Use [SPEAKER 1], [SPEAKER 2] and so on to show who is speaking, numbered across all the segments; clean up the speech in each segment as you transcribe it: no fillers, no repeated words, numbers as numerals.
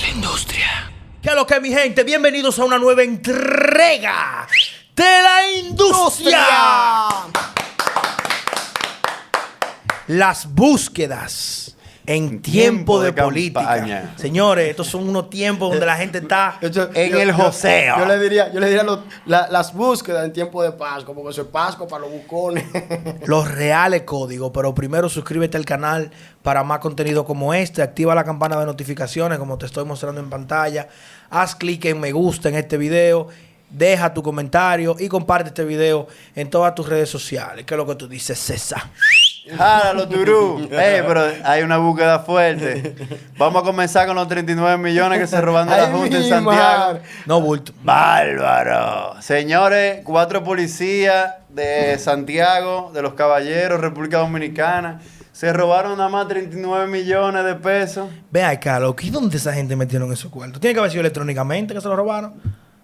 [SPEAKER 1] industria. ¿Qué es lo que, mi gente? Bienvenidos a una nueva entrega de la industria. Las búsquedas en tiempo de política.
[SPEAKER 2] Campaña.
[SPEAKER 1] Señores, estos son unos tiempos donde la gente está en el joseo.
[SPEAKER 3] Yo le diría las búsquedas en tiempo de Pascua, porque eso es Pascua para los bucones.
[SPEAKER 1] Los reales códigos. Pero primero suscríbete al canal para más contenido como este. Activa la campana de notificaciones como te estoy mostrando en pantalla. Haz clic en me gusta en este video. Deja tu comentario y comparte este video en todas tus redes sociales. ¿Qué es lo que tú dices, César?
[SPEAKER 2] ¡Jálalo, Turú! Pero hay una búsqueda fuerte. Vamos a comenzar con los 39 millones que se roban de la Junta en Santiago.
[SPEAKER 1] No, bulto.
[SPEAKER 2] ¡Bárbaro! Señores, 4 policías de Santiago, de los Caballeros, República Dominicana, se robaron nada más 39 millones de pesos.
[SPEAKER 1] Ve acá, loco. ¿Y dónde esa gente metieron esos cuartos? ¿Tiene que haber sido electrónicamente que se lo robaron?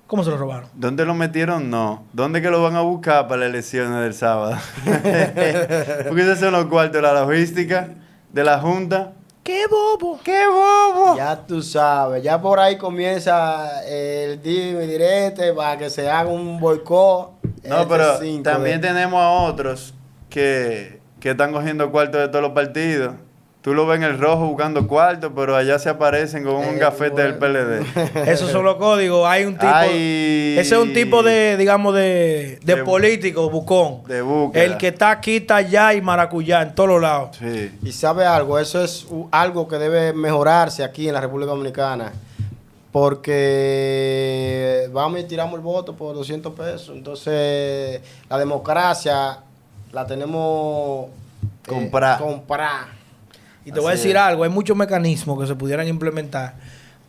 [SPEAKER 1] ¿Cómo se lo robaron?
[SPEAKER 2] ¿Dónde lo metieron? No. ¿Dónde que lo van a buscar para las elecciones del sábado? Porque esos son los cuartos de la logística de la Junta.
[SPEAKER 1] ¡Qué bobo!
[SPEAKER 2] ¡Qué bobo!
[SPEAKER 3] Ya tú sabes, ya por ahí comienza el dime y direte para que se haga un boicot.
[SPEAKER 2] No, pero también tenemos a otros que están cogiendo cuartos de todos los partidos. Tú lo ves en el rojo buscando cuartos, pero allá se aparecen con un gafete del PLD.
[SPEAKER 1] Esos son los códigos. Hay un tipo... Ese es un tipo de, digamos, de político, bucón.
[SPEAKER 2] De búsqueda.
[SPEAKER 1] El que está aquí, está allá y maracuyá en todos los lados.
[SPEAKER 2] Sí.
[SPEAKER 3] Y sabe algo, eso es algo que debe mejorarse aquí en la República Dominicana. Porque vamos y tiramos el voto por 200 pesos. Entonces, la democracia la tenemos comprar.
[SPEAKER 1] Y te voy a decir algo, hay muchos mecanismos que se pudieran implementar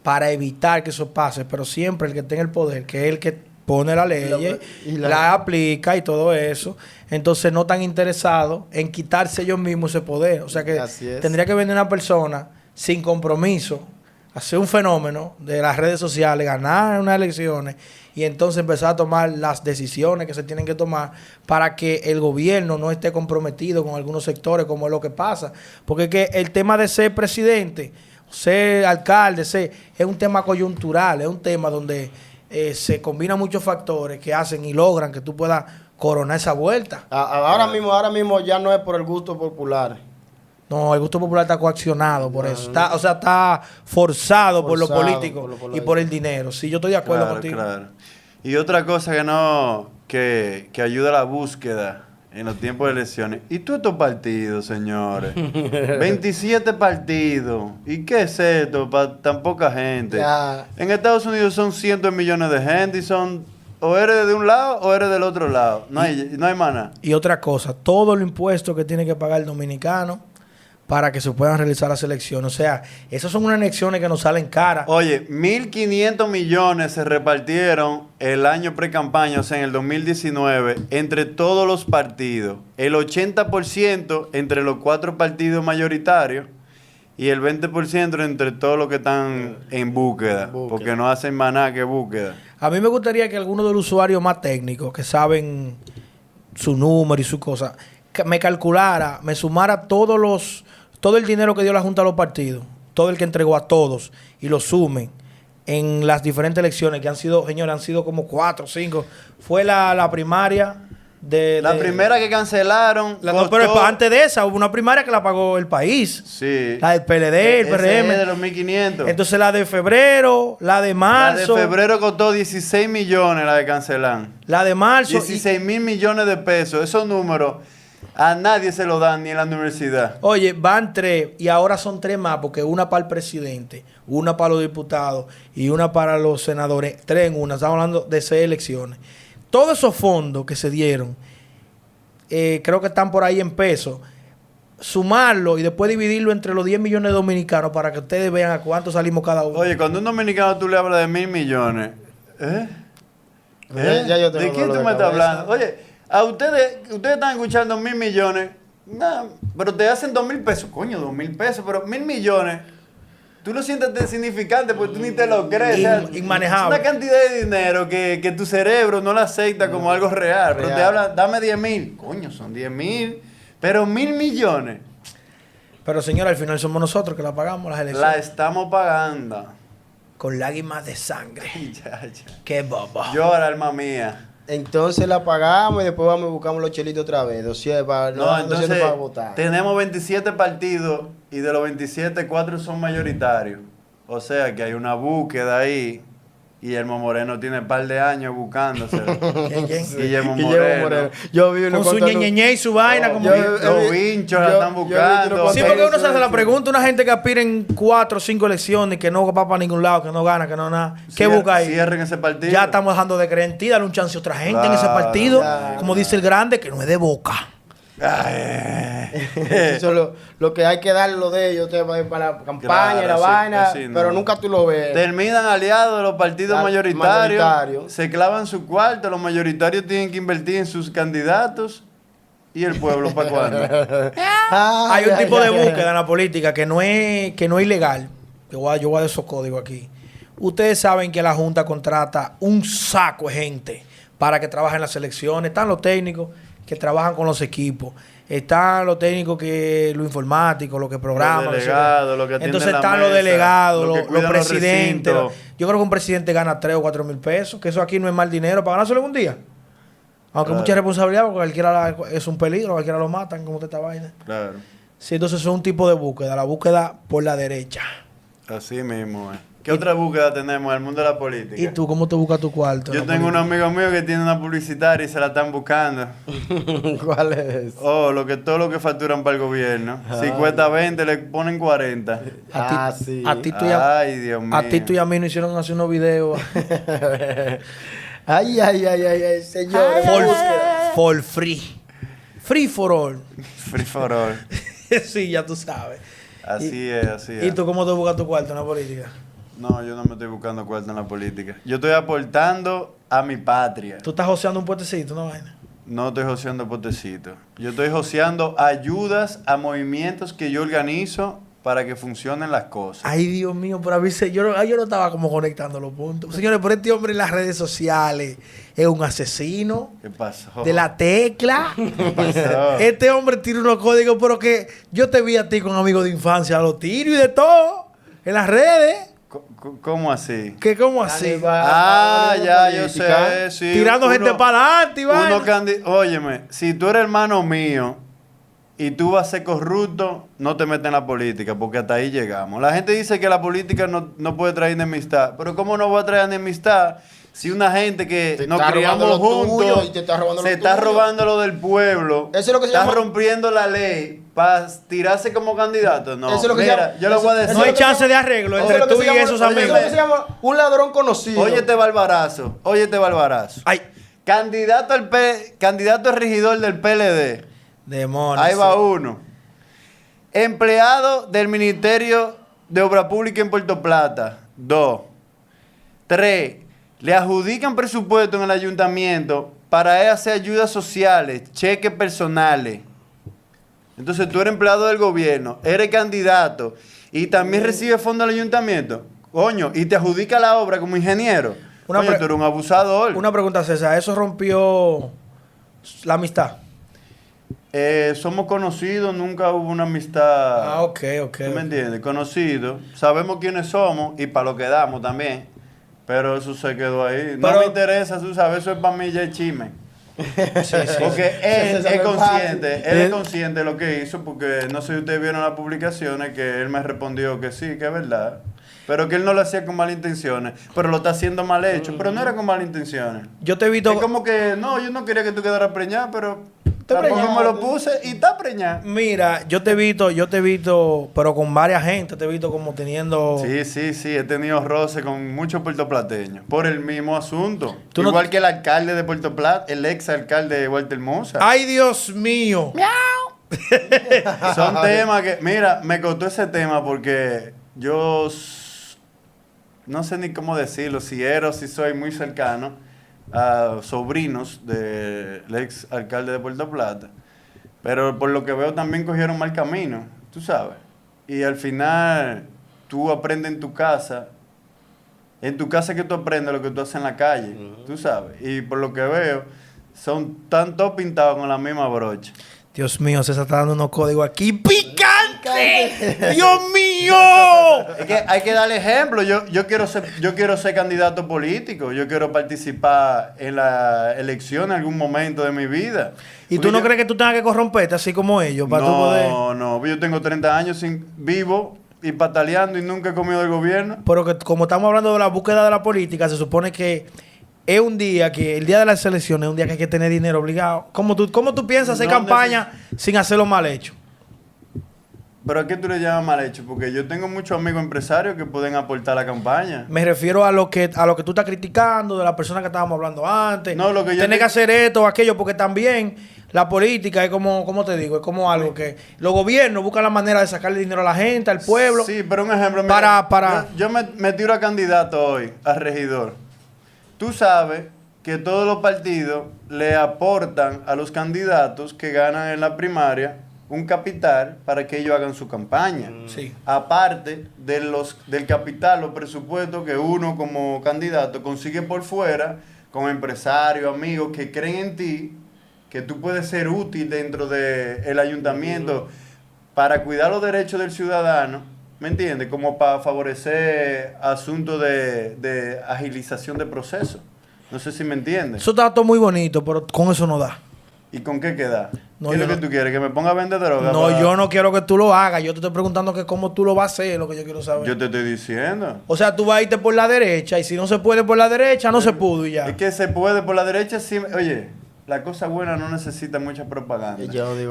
[SPEAKER 1] para evitar que eso pase, pero siempre el que tenga el poder, que es el que pone la ley, la aplica y todo eso, entonces no están interesados en quitarse ellos mismos ese poder. O sea que tendría que venir una persona sin compromiso, hacer un fenómeno de las redes sociales, ganar unas elecciones y entonces empezar a tomar las decisiones que se tienen que tomar para que el gobierno no esté comprometido con algunos sectores, como es lo que pasa. Porque es que el tema de ser presidente, ser alcalde, es un tema coyuntural, es un tema donde se combinan muchos factores que hacen y logran que tú puedas coronar esa vuelta.
[SPEAKER 3] Ahora mismo ya no es por el gusto popular.
[SPEAKER 1] No, el gusto popular está coaccionado por eso. Está forzado por lo político y por el dinero. Sí, yo estoy de acuerdo contigo.
[SPEAKER 2] Claro. Y otra cosa que ayuda a la búsqueda en los tiempos de elecciones. ¿Y tú estos partidos, señores? 27 partidos. ¿Y qué es esto para tan poca gente?
[SPEAKER 3] Ya.
[SPEAKER 2] En Estados Unidos son cientos de millones de gente y son... O eres de un lado o eres del otro lado. No hay maná.
[SPEAKER 1] Y otra cosa, todo el impuesto que tiene que pagar el dominicano para que se puedan realizar las elecciones. O sea, esas son unas elecciones que nos salen caras.
[SPEAKER 2] Oye, 1.500 millones se repartieron el año pre-campaña, o sea, en el 2019, entre todos los partidos. El 80% entre los 4 partidos mayoritarios y el 20% entre todos los que están en búsqueda, porque no hacen más nada que búsqueda.
[SPEAKER 1] A mí me gustaría que algunos de los usuarios más técnicos, que saben su número y su cosa, me calculara, me sumara todo el dinero que dio la Junta a los partidos, todo el que entregó a todos, y lo sumen en las diferentes elecciones que han sido, señores, han sido como 4 o 5. Fue la primaria
[SPEAKER 2] La primera que cancelaron.
[SPEAKER 1] Pero antes de esa hubo una primaria que la pagó el país.
[SPEAKER 2] Sí.
[SPEAKER 1] La del PLD, el PRM.
[SPEAKER 2] De los 1.500.
[SPEAKER 1] Entonces la de febrero, la de marzo.
[SPEAKER 2] La de febrero costó 16 millones la de cancelar.
[SPEAKER 1] La de marzo.
[SPEAKER 2] 16.000 millones de pesos. Esos números a nadie se lo dan ni en la universidad.
[SPEAKER 1] Oye, van 3 y ahora son 3 más porque una para el presidente, una para los diputados y una para los senadores. 3 en una. Estamos hablando de 6 elecciones. Todos esos fondos que se dieron, creo que están por ahí en pesos. Sumarlo y después dividirlo entre los 10 millones de dominicanos para que ustedes vean a cuánto salimos cada uno.
[SPEAKER 2] Oye, cuando un dominicano tú le hablas de 1.000 millones,
[SPEAKER 3] Ya yo tengo
[SPEAKER 2] ¿de quién tú me estás hablando? Oye, a ustedes están escuchando 1.000 millones, nah, pero te hacen 2.000 pesos. Coño, 2.000 pesos, pero 1.000 millones. Tú lo sientes insignificante porque tú ni te lo crees.
[SPEAKER 1] Inmanejable.
[SPEAKER 2] Es una cantidad de dinero que tu cerebro no la acepta como algo real. Pero te hablan, dame 10.000. Coño, son 10.000. Pero 1.000 millones.
[SPEAKER 1] Pero señora, al final somos nosotros que la pagamos las elecciones.
[SPEAKER 2] La estamos pagando.
[SPEAKER 1] con lágrimas de sangre.
[SPEAKER 2] Ya.
[SPEAKER 1] Qué bobo.
[SPEAKER 2] Llora, alma mía.
[SPEAKER 3] Entonces la pagamos y después vamos y buscamos los chelitos otra vez. 200
[SPEAKER 2] No,
[SPEAKER 3] 200
[SPEAKER 2] entonces
[SPEAKER 3] para votar.
[SPEAKER 2] tenemos 27 partidos y de los 27, 4 son mayoritarios. O sea que hay una búsqueda ahí. Guillermo Moreno tiene un par de años buscándoselo.
[SPEAKER 1] ¿Quién?
[SPEAKER 2] Guillermo Moreno.
[SPEAKER 3] Yo vi unos
[SPEAKER 1] Con su
[SPEAKER 3] cuantos-
[SPEAKER 1] ñeñe y su vaina.
[SPEAKER 2] Oh,
[SPEAKER 1] como
[SPEAKER 2] los vinchos la están buscando.
[SPEAKER 1] Sí, porque uno se hace la pregunta, una gente que aspira en 4 o 5 elecciones, que no va para ningún lado, que no gana, que no nada. ¿Qué busca ahí?
[SPEAKER 2] Cierren ese partido.
[SPEAKER 1] Ya estamos dejando de creer en ti, dale un chance a otra gente en ese
[SPEAKER 2] Claro,
[SPEAKER 1] partido.
[SPEAKER 3] claro.
[SPEAKER 1] Como dice el grande, que no es de boca.
[SPEAKER 3] Eso es lo que hay que dar lo de ellos para la campaña y la
[SPEAKER 2] Claro, sí,
[SPEAKER 3] vaina,
[SPEAKER 2] sí, no.
[SPEAKER 3] pero nunca tú lo ves.
[SPEAKER 2] Terminan aliados los partidos mayoritarios,
[SPEAKER 3] mayoritarios.
[SPEAKER 2] se clavan su cuarto, los mayoritarios tienen que invertir en sus candidatos y el pueblo para cuándo.
[SPEAKER 1] Hay un tipo de búsqueda en la política que no es ilegal. Yo voy a dar esos códigos aquí. Ustedes saben que la Junta contrata un saco de gente para que trabajen en las elecciones. Están los técnicos que trabajan con los equipos. Están los técnicos los informáticos, los que programan.
[SPEAKER 2] Los delegados, los que atienden
[SPEAKER 1] Entonces
[SPEAKER 2] la
[SPEAKER 1] están los
[SPEAKER 2] mesa,
[SPEAKER 1] delegados,
[SPEAKER 2] los que
[SPEAKER 1] los
[SPEAKER 2] cuidan los
[SPEAKER 1] presidentes.
[SPEAKER 2] recintos.
[SPEAKER 1] Yo creo que un presidente gana 3 o 4 mil pesos, que eso aquí no es mal dinero para ganárselo en un día. Aunque
[SPEAKER 2] Claro.
[SPEAKER 1] mucha responsabilidad, porque cualquiera es un peligro, cualquiera lo matan, como esta vaina.
[SPEAKER 2] Claro,
[SPEAKER 1] Sí, entonces eso es un tipo de búsqueda, la búsqueda por la derecha.
[SPEAKER 2] así mismo es. ¿Qué otra búsqueda tenemos en el mundo de la política?
[SPEAKER 1] ¿Y tú cómo te buscas tu cuarto?
[SPEAKER 2] Yo
[SPEAKER 1] en la
[SPEAKER 2] tengo un
[SPEAKER 1] política?
[SPEAKER 2] amigo mío que tiene una publicitaria y se la están buscando.
[SPEAKER 3] ¿Cuál es?
[SPEAKER 2] Oh, todo lo que facturan para el gobierno. Si cuesta 20, le ponen 40.
[SPEAKER 3] Sí.
[SPEAKER 1] A ti tú y a,
[SPEAKER 2] Ay, Dios mío.
[SPEAKER 1] a ti tú y a mí nos hicieron hacer unos videos
[SPEAKER 3] Ay, señor.
[SPEAKER 1] for free. Free for all.
[SPEAKER 2] Free for all.
[SPEAKER 1] Sí, ya tú sabes.
[SPEAKER 2] Así es.
[SPEAKER 1] ¿Y tú cómo te buscas tu cuarto en la política?
[SPEAKER 2] No, yo no me estoy buscando cuarto en la política. Yo estoy aportando a mi patria.
[SPEAKER 1] Tú estás joseando un puentecito, una vaina.
[SPEAKER 2] No estoy joseando potecito. Yo estoy joseando ayudas a movimientos que yo organizo para que funcionen las cosas.
[SPEAKER 1] Ay, Dios mío, pero a mí yo no estaba como conectando los puntos. Señores, por este hombre en las redes sociales es un asesino
[SPEAKER 2] ¿Qué pasó?
[SPEAKER 1] de la tecla.
[SPEAKER 2] ¿Qué pasó?
[SPEAKER 1] Este hombre tira unos códigos, pero que yo te vi a ti con amigos de infancia, los tiros y de todo, en las redes.
[SPEAKER 2] ¿Cómo así?
[SPEAKER 1] ¿Qué cómo así?
[SPEAKER 2] Ya, yo sé, sí.
[SPEAKER 1] Tirando gente para adelante, y vaina.
[SPEAKER 2] Óyeme, si tú eres hermano mío y tú vas a ser corrupto, no te metas en la política, porque hasta ahí llegamos. La gente dice que la política no puede traer enemistad, pero ¿cómo no va a traer enemistad si una gente que
[SPEAKER 3] Te
[SPEAKER 2] nos
[SPEAKER 3] está robando
[SPEAKER 2] criamos
[SPEAKER 3] lo tuyo
[SPEAKER 2] juntos
[SPEAKER 3] y te está robando
[SPEAKER 2] se
[SPEAKER 3] lo
[SPEAKER 2] está
[SPEAKER 3] tuyo?
[SPEAKER 2] robando lo del pueblo,
[SPEAKER 3] Eso es lo que se
[SPEAKER 2] está
[SPEAKER 3] llama-
[SPEAKER 2] rompiendo la ley para tirarse como candidato? No,
[SPEAKER 3] Eso es lo que se
[SPEAKER 2] mira,
[SPEAKER 3] llama-
[SPEAKER 2] yo le voy a
[SPEAKER 3] eso-
[SPEAKER 2] decir...
[SPEAKER 1] No hay
[SPEAKER 3] lo que se
[SPEAKER 1] chance de arreglo
[SPEAKER 3] Eso
[SPEAKER 1] entre
[SPEAKER 3] es lo que
[SPEAKER 1] tú
[SPEAKER 3] se
[SPEAKER 1] y
[SPEAKER 3] llama-
[SPEAKER 1] esos
[SPEAKER 3] eso es
[SPEAKER 1] amigos.
[SPEAKER 3] lo que se llama un ladrón conocido.
[SPEAKER 2] Óyete, Barbarazo.
[SPEAKER 1] Ay,
[SPEAKER 2] Candidato a regidor del PLD.
[SPEAKER 1] demonios.
[SPEAKER 2] Ahí va uno. Empleado del Ministerio de Obra Pública en Puerto Plata. 2. 3. Le adjudican presupuesto en el ayuntamiento para hacer ayudas sociales, cheques personales. Entonces tú eres empleado del gobierno, eres candidato y también recibes fondos del ayuntamiento. Coño, y te adjudica la obra como ingeniero. Coño, tú eres un abusador.
[SPEAKER 1] Una pregunta, César. ¿Eso rompió la amistad?
[SPEAKER 2] Somos conocidos, nunca hubo una amistad.
[SPEAKER 1] Ah, ok.
[SPEAKER 2] ¿Tú me entiendes? Conocidos. Sabemos quiénes somos y para lo que damos también. Pero eso se quedó ahí. No
[SPEAKER 1] Pero-
[SPEAKER 2] me interesa, tú sabes, eso es para mí ya el chisme.
[SPEAKER 1] Sí.
[SPEAKER 2] Porque él
[SPEAKER 3] Eso
[SPEAKER 2] es
[SPEAKER 3] es
[SPEAKER 2] consciente,
[SPEAKER 3] fácil.
[SPEAKER 2] él es consciente de lo que hizo, porque no sé si ustedes vieron las publicaciones que él me respondió que sí, que es verdad. Pero que él no lo hacía con malas intenciones, pero lo está haciendo mal hecho, pero no era con malas intenciones.
[SPEAKER 1] Yo te he visto...
[SPEAKER 2] Es como que, no, yo no quería que tú quedaras preñada, pero
[SPEAKER 1] Está
[SPEAKER 2] tampoco
[SPEAKER 1] preñada.
[SPEAKER 2] me lo puse y está preñada.
[SPEAKER 1] Mira, yo te he visto, pero con varias gente, te he visto como teniendo...
[SPEAKER 2] Sí, he tenido roce con muchos puertoplateños por el mismo asunto.
[SPEAKER 1] Tú no
[SPEAKER 2] Igual
[SPEAKER 1] te-
[SPEAKER 2] que el alcalde de Puerto Plata, el ex alcalde de Walter Moza.
[SPEAKER 1] ¡Ay, Dios mío!
[SPEAKER 2] Son temas que, mira, me costó ese tema porque yo no sé ni cómo decirlo, si era o si soy muy cercano a sobrinos del ex alcalde de Puerto Plata, pero por lo que veo también cogieron mal camino, tú sabes. Y al final tú aprendes en tu casa que tú aprendes lo que tú haces en la calle, tú sabes. Y por lo que veo, son tanto pintados con la misma brocha.
[SPEAKER 1] Dios mío, César está dando unos códigos aquí. ¡Picante! ¡Dios mío! mío!
[SPEAKER 2] Es que hay que darle ejemplo. Yo quiero ser candidato político. Yo quiero participar en la elección en algún momento de mi vida.
[SPEAKER 1] ¿Y tú no crees que tú tengas que corromperte así como ellos para tú poder...?
[SPEAKER 2] No. Yo tengo 30 años vivo y pataleando y nunca he comido del gobierno.
[SPEAKER 1] Pero que como estamos hablando de la búsqueda de la política, se supone que es un día que el día de las elecciones es un día que hay que tener dinero obligado. ¿Cómo tú piensas hacer campaña sin hacerlo mal hecho?
[SPEAKER 2] ¿Pero a qué tú le llamas mal hecho? Porque yo tengo muchos amigos empresarios que pueden aportar a la campaña.
[SPEAKER 1] Me refiero a lo que tú estás criticando, de la persona que estábamos hablando antes.
[SPEAKER 2] No, lo que yo
[SPEAKER 1] Tienes que hacer esto o aquello, porque también la política es como, ¿cómo te digo? Es como algo que los gobiernos buscan la manera de sacarle dinero a la gente, al pueblo.
[SPEAKER 2] Sí, pero un ejemplo.
[SPEAKER 1] Para...
[SPEAKER 2] Yo me tiro a candidato hoy, a regidor. Tú sabes que todos los partidos le aportan a los candidatos que ganan en la primaria un capital para que ellos hagan su campaña.
[SPEAKER 1] Sí.
[SPEAKER 2] Aparte del capital, los presupuestos que uno como candidato consigue por fuera, con empresarios, amigos que creen en ti, que tú puedes ser útil dentro del ayuntamiento para cuidar los derechos del ciudadano, ¿me entiendes? Como para favorecer asuntos de agilización de procesos. No sé si me entiendes.
[SPEAKER 1] Eso está todo muy bonito, pero con eso no da.
[SPEAKER 2] ¿Y con qué queda?
[SPEAKER 1] No,
[SPEAKER 2] ¿Qué es lo que tú quieres? ¿Que me ponga a vender droga?
[SPEAKER 1] No, yo no quiero que tú lo hagas. Yo te estoy preguntando que cómo tú lo vas a hacer, es lo que yo quiero saber.
[SPEAKER 2] Yo te estoy diciendo.
[SPEAKER 1] O sea, tú vas a irte por la derecha y si no se puede por la derecha, no se pudo y ya.
[SPEAKER 2] Es que se puede por la derecha, sí. Oye, la cosa buena no necesita mucha propaganda.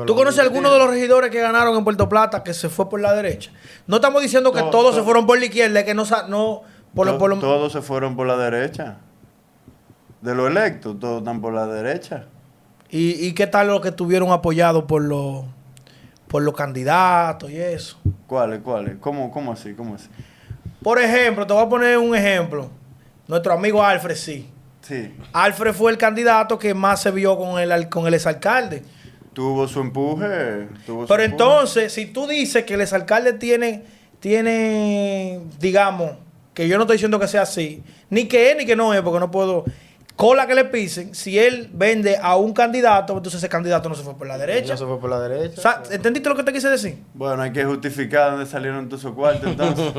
[SPEAKER 1] ¿Tú conoces alguno de los regidores que ganaron en Puerto Plata que se fue por la derecha? No estamos diciendo que todos se fueron por la izquierda, que
[SPEAKER 2] todos se fueron por la derecha. De los electos, todos están por la derecha.
[SPEAKER 1] ¿Y qué tal los que estuvieron apoyados por los candidatos y eso?
[SPEAKER 2] ¿Cuáles? ¿Cómo así?
[SPEAKER 1] Por ejemplo, te voy a poner un ejemplo. Nuestro amigo Alfred, sí.
[SPEAKER 2] Sí.
[SPEAKER 1] Alfred fue el candidato que más se vio con el exalcalde.
[SPEAKER 2] Tuvo su empuje.
[SPEAKER 1] Pero entonces, si tú dices que el exalcalde tiene, digamos, que yo no estoy diciendo que sea así, ni que es ni que no es, porque no puedo... Cola que le pisen, si él vende a un candidato, entonces ese candidato no se fue por la derecha.
[SPEAKER 3] No se fue por la derecha.
[SPEAKER 1] O sea, ¿entendiste lo que te quise decir?
[SPEAKER 2] Bueno, hay que justificar dónde salieron todos esos cuartos, entonces.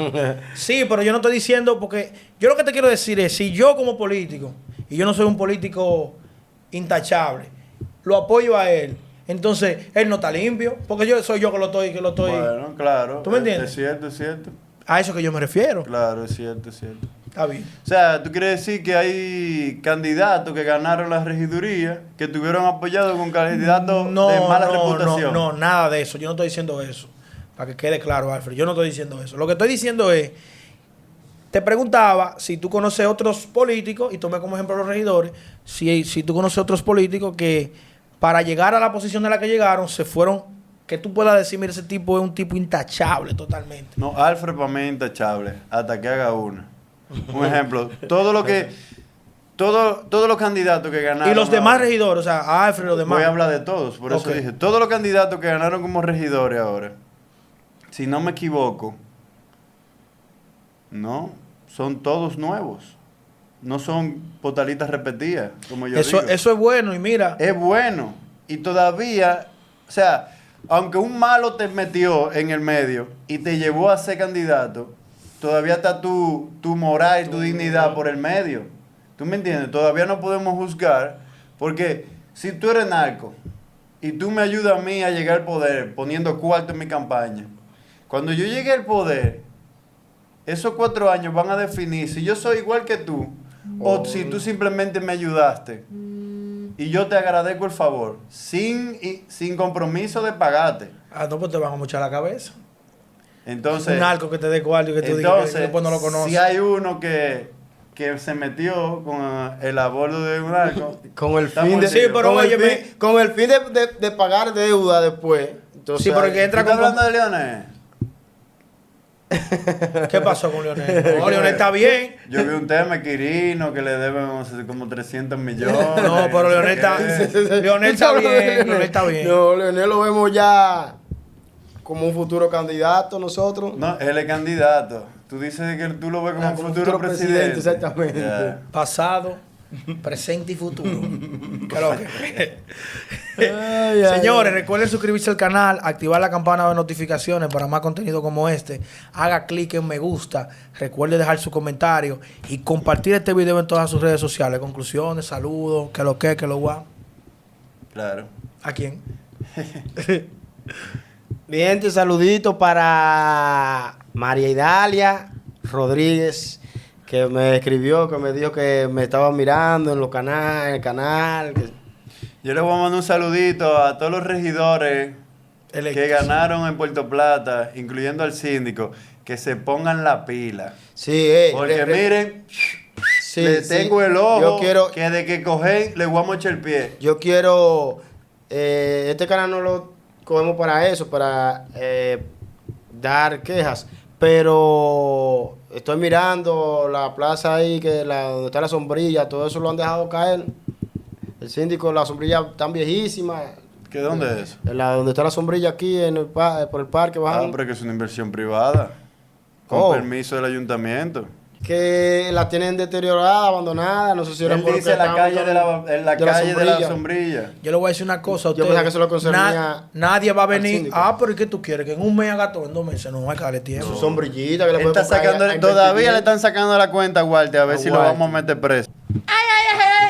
[SPEAKER 1] Sí, pero yo no estoy diciendo, porque yo lo que te quiero decir es, si yo como político, y yo no soy un político intachable, lo apoyo a él, entonces él no está limpio, porque soy yo que lo estoy.
[SPEAKER 2] Bueno, claro.
[SPEAKER 1] ¿Tú me entiendes?
[SPEAKER 2] Es cierto.
[SPEAKER 1] A eso que yo me refiero.
[SPEAKER 2] Claro, es cierto.
[SPEAKER 1] Está bien.
[SPEAKER 2] O sea, ¿tú quieres decir que hay candidatos que ganaron la regiduría que estuvieron apoyados con candidatos de mala reputación?
[SPEAKER 1] No, nada de eso. Yo no estoy diciendo eso. Para que quede claro, Alfred. Yo no estoy diciendo eso. Lo que estoy diciendo es, te preguntaba si tú conoces otros políticos, y tomé como ejemplo a los regidores, si tú conoces otros políticos que para llegar a la posición de la que llegaron se fueron, que tú puedas decir, mira, ese tipo es un tipo intachable totalmente.
[SPEAKER 2] No, Alfred para mí es intachable, hasta que haga una. Un ejemplo, todos los candidatos que ganaron...
[SPEAKER 1] Y los demás regidores, o sea, Alfred y los demás.
[SPEAKER 2] Voy a hablar de todos, por eso dije, todos los candidatos que ganaron como regidores ahora, si no me equivoco, no, son todos nuevos. No son potalitas repetidas, como yo digo.
[SPEAKER 1] Eso es bueno, y mira...
[SPEAKER 2] Es bueno, y todavía, o sea, aunque un malo te metió en el medio y te llevó a ser candidato, todavía está tu moral y tu dignidad por el medio. ¿Tú me entiendes? Todavía no podemos juzgar, porque si tú eres narco y tú me ayudas a mí a llegar al poder poniendo cuarto en mi campaña, cuando yo llegue al poder, esos 4 años van a definir si yo soy igual que tú o si tú simplemente me ayudaste. Y yo te agradezco el favor, sin compromiso de pagarte.
[SPEAKER 1] Ah, no, pues te van a mochar la cabeza.
[SPEAKER 2] Entonces,
[SPEAKER 1] un narco que te dé cuarto y que tú digas que después no lo conoces.
[SPEAKER 2] Si hay uno que se metió con el abordo de un narco,
[SPEAKER 3] con el fin de,
[SPEAKER 1] sí, pero
[SPEAKER 3] con el fin de pagar deuda después. Entonces,
[SPEAKER 1] sí, pero el que entra
[SPEAKER 2] ¿estás hablando de Leonel?
[SPEAKER 1] ¿Qué pasó con Leonel? No, Leonel está bien.
[SPEAKER 2] Yo vi un tema Quirino que le deben como 300 millones.
[SPEAKER 1] No, pero Leonel está bien. Leonel está bien.
[SPEAKER 3] No, Leonel lo vemos ya como un futuro candidato nosotros.
[SPEAKER 2] No, él es candidato. Tú dices que tú lo ves como un futuro presidente.
[SPEAKER 3] Exactamente.
[SPEAKER 2] Yeah.
[SPEAKER 1] Pasado. presente y futuro. ¿Qué es lo que? Señores, recuerden suscribirse al canal, activar la campana de notificaciones para más contenido como este. Haga clic en me gusta. Recuerde dejar su comentario y compartir este video en todas sus redes sociales. Conclusiones, saludos, que lo guau.
[SPEAKER 2] Claro.
[SPEAKER 1] ¿A quién?
[SPEAKER 3] Mi gente, saludito para María Idalia Rodríguez, que me escribió, que me dijo que me estaba mirando en el canal.
[SPEAKER 2] Yo les voy a mandar un saludito a todos los regidores que ganaron en Puerto Plata, incluyendo al síndico, que se pongan la pila.
[SPEAKER 3] Sí,
[SPEAKER 2] porque miren,
[SPEAKER 3] sí,
[SPEAKER 2] le tengo el ojo,
[SPEAKER 3] yo quiero,
[SPEAKER 2] que de que cogen le voy a mochar el pie.
[SPEAKER 3] Yo quiero, este canal no lo cogemos para eso, para dar quejas, pero estoy mirando la plaza ahí, donde está la sombrilla, todo eso lo han dejado caer. El síndico, la sombrilla tan viejísima.
[SPEAKER 2] ¿Qué dónde es eso?
[SPEAKER 3] Donde está la sombrilla aquí, por el parque.
[SPEAKER 2] Ah, pero que es una inversión privada, con permiso del ayuntamiento.
[SPEAKER 3] Que la tienen deteriorada, abandonada, no sé si era
[SPEAKER 2] él dice la calle de la sombrilla.
[SPEAKER 1] Yo le voy a decir una cosa a usted.
[SPEAKER 3] Yo pensaba que eso lo concernía.
[SPEAKER 1] Nadie va a venir. ¿Pero ¿y qué tú quieres? Que en un mes haga todo, en 2 meses. No hay que darle tiempo.
[SPEAKER 3] Su sombrillita que le
[SPEAKER 2] puede comprar. Todavía le están sacando la cuenta a Walter, a ver si lo vamos a meter preso.
[SPEAKER 1] ¡Ay, ay, ay!